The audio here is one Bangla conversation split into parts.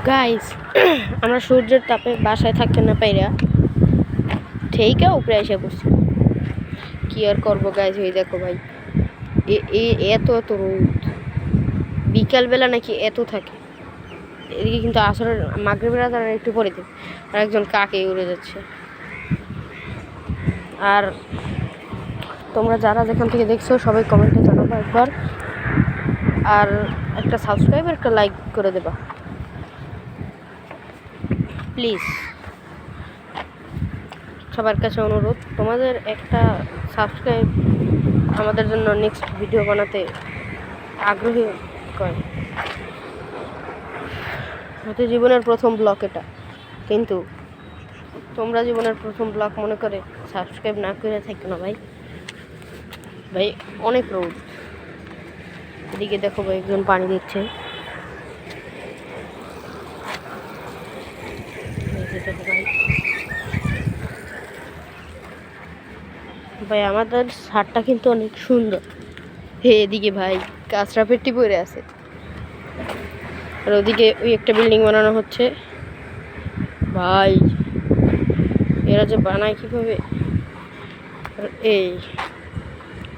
গাইস আমরা সূর্যের তাপে বাসায় থাকতে না পাইরা ঠিকই উপরে এসে বসছি। কি আর করবো গাইস, ওই দেখো ভাই এত এত রোদ, বিকালবেলা নাকি এত থাকে। এদিকে কিন্তু আসলে মাগরিবের আজান একটু পরে দিন আর একজন কাকে উড়ে যাচ্ছে। আর তোমরা যারা যেখান থেকে দেখছো সবাই কমেন্টে জানাবো একবার, আর একটা সাবস্ক্রাইব আর একটা লাইক করে দেবা প্লিজ। সবার কাছে অনুরোধ, তোমাদের একটা সাবস্ক্রাইব আমাদের জন্য নেক্সট ভিডিও বানাতে আগ্রহী করে। হয়তো জীবনের প্রথম ব্লগ এটা, কিন্তু তোমরা জীবনের প্রথম ব্লগ মনে করে সাবস্ক্রাইব না করে থাকো না ভাই। ভাই অনেক রোদ, এদিকে দেখো ভাই একজন পানি দিচ্ছে। ভাই আমাদের ছাদটা কিন্তু অনেক সুন্দর। এদিকে ভাই কাঁচরা পেটি পড়ে আছে, আর ওদিকে ওই একটা বিল্ডিং বানানো হচ্ছে। ভাই এরা যে বানায় কীভাবে, এই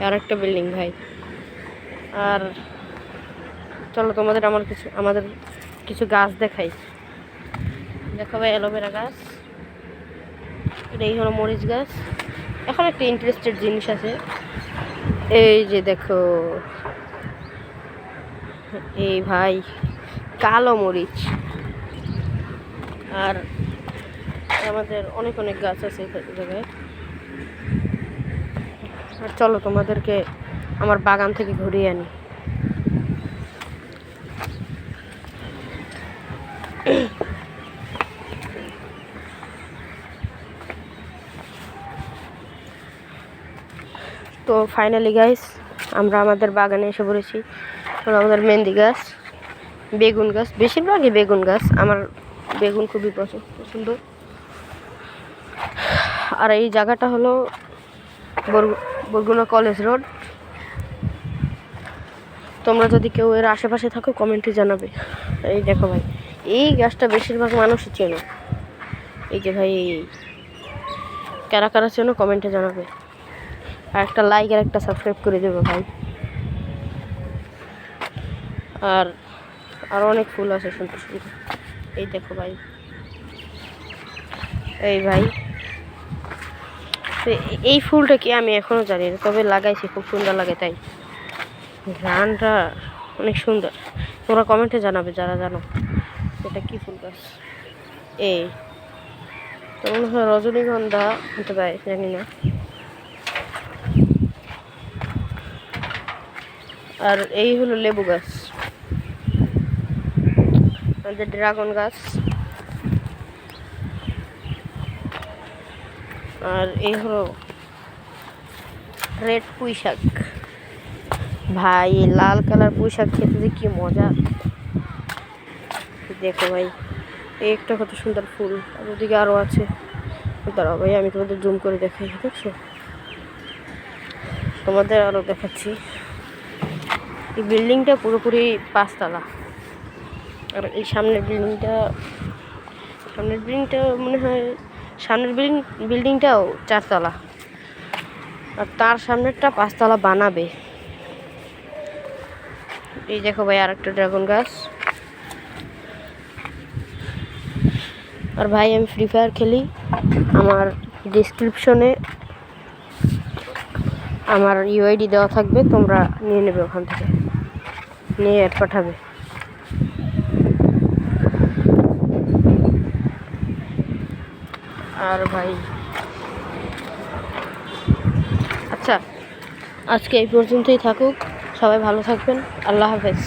আর একটা বিল্ডিং ভাই। আর চলো তোমাদের আমাদের কিছু গাছ দেখাই। দেখো ভাই অ্যালোভেরা গাছ, এটাই হলো মরিচ গাছ। এখন একটা ইন্টারেস্টেড জিনিস আছে, এই যে দেখো এই ভাই কালো মরিচ। আর আমাদের অনেক অনেক গাছ আছে এই জায়গায়। আর চলো তোমাদেরকে আমার বাগান থেকে ঘুরিয়ে আনি। তো ফাইনালি গাইস আমরা আমাদের বাগানে এসে পড়েছি। আমাদের মেহেন্দি গাছ, বেগুন গাছ, বেশিরভাগই বেগুন গাছ। আমার বেগুন খুবই পছন্দ। আর এই জায়গাটা হলো বরগুনা কলেজ রোড। তোমরা যদি কেউ এর আশেপাশে থাকো কমেন্টে জানাবে। এই দেখো ভাই এই গাছটা বেশিরভাগ মানুষই চেনো। এই যে ভাই কারা কারা চেনো কমেন্টে জানাবে, আর একটা লাইক আর একটা সাবস্ক্রাইব করে দেবো ভাই। আর আরও অনেক ফুল আছে সুন্দর সুন্দর। এই দেখো ভাই, এই ভাই এই ফুলটা কি আমি এখনও জানি না, তবে লাগাইছি, খুব সুন্দর লাগে। তাই ঘ্রাণটা অনেক সুন্দর। তোমরা কমেন্টে জানাবে যারা জানো এটা কি ফুল গাছ। এই তো মনে হয় রজনীগন্ধা হতে পারে, জানি না। আর এই হলো লেবু গাছ, আমাদের ড্রাগন গাছ। আর এই হলো রেড পুঁই শাক। ভাই লাল কালার পুঁই শাক খেতে যে কি মজা। দেখো ভাই এই একটা কত সুন্দর ফুল, আর ওদিকে আরও আছে। দাঁড়াও ভাই আমি তোমাদের জুম করে দেখাই, দেখছো? তোমাদের আরও দেখাচ্ছি। এই বিল্ডিংটা পুরোপুরি 5 তলা। আর এই সামনের বিল্ডিংটা মনে হয় সামনের বিল্ডিংটাও 4 তলা, আর তার সামনেরটা 5 তলা বানাবে। এই দেখো ভাই আর একটা ড্রাগন গাছ। আর ভাই আমি ফ্রি ফায়ার খেলি, আমার ডিসক্রিপশনে আমার ইউআইডি দেওয়া থাকবে, তোমরা নিয়ে নেবে, ওখান থেকে নিয়ে অ্যাড পাঠাবে। আর ভাই আচ্ছা আজকে এই পর্যন্তই থাকুক, সবাই ভালো থাকবেন, আল্লাহ হাফেজ।